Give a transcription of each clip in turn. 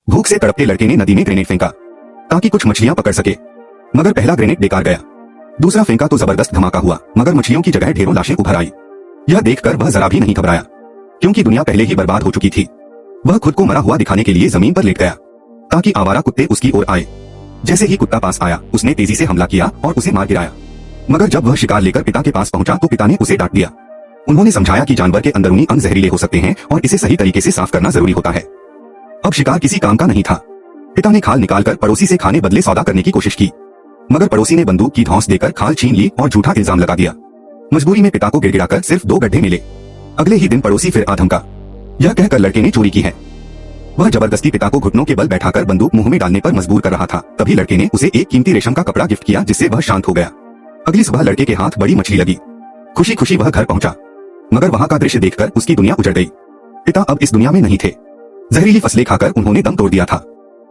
भूख से तड़पते लड़के ने नदी में ग्रेनेड फेंका ताकि कुछ मछलियां पकड़ सके, मगर पहला ग्रेनेड बेकार गया। दूसरा फेंका तो जबरदस्त धमाका हुआ, मगर मछलियों की जगह ढेरों लाशें उभर आई। यह देखकर वह जरा भी नहीं घबराया, क्योंकि दुनिया पहले ही बर्बाद हो चुकी थी। वह खुद को मरा हुआ दिखाने के लिए जमीन पर लेट गया ताकि आवारा कुत्ते उसकी ओर आए। जैसे ही कुत्ता पास आया, उसने तेजी से हमला किया और उसे मार गिराया। मगर जब वह शिकार लेकर पिता के पास पहुंचा तो पिता ने उसे डांट दिया। उन्होंने समझाया कि जानवर के अंदरूनी अंग जहरीले हो सकते हैं और इसे सही तरीके से साफ करना जरूरी होता है। अब शिकार किसी काम का नहीं था। पिता ने खाल निकालकर पड़ोसी से खाने बदले सौदा करने की कोशिश की, मगर पड़ोसी ने बंदूक की धौंस देकर खाल छीन ली और झूठा इल्जाम लगा दिया। मजबूरी में पिता को गिड़गिड़ाकर सिर्फ 2 गड्ढे मिले। अगले ही दिन पड़ोसी फिर आधमका, यह कहकर लड़के ने चोरी की है। वह जबरदस्ती पिता को घुटनों के बल बैठाकर बंदूक मुंह में डालने पर मजबूर कर रहा था। तभी लड़के ने उसे एक कीमती रेशम का कपड़ा गिफ्ट किया, जिससे वह शांत हो गया। अगली सुबह लड़के के हाथ बड़ी मछली लगी। खुशी खुशी वह घर पहुंचा, मगर वहां का दृश्य देखकर उसकी दुनिया उजड़ गई। पिता अब इस दुनिया में नहीं थे। जहरीली फसलें खाकर उन्होंने दम तोड़ दिया था।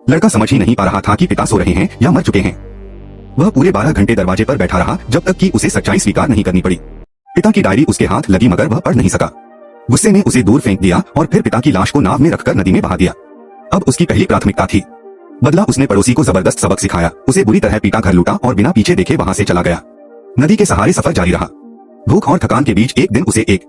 लड़का समझ ही नहीं पा रहा था कि पिता सो रहे हैं या मर चुके हैं। वह पूरे 12 घंटे दरवाजे पर बैठा रहा, जब तक कि उसे सच्चाई स्वीकार नहीं करनी पड़ी। पिता की डायरी उसके हाथ लगी, मगर वह पढ़ नहीं सका। गुस्से में उसे दूर फेंक दिया और फिर पिता की लाश को नाव में रखकर नदी में बहा दिया। अब उसकी पहली प्राथमिकता थी बदला। उसने पड़ोसी को जबरदस्त सबक सिखाया, उसे बुरी तरह पीटा, घर लूटा और बिना पीछे देखे वहां से चला गया। नदी के सहारे सफर जारी रहा। भूख और थकान के बीच एक दिन उसे एक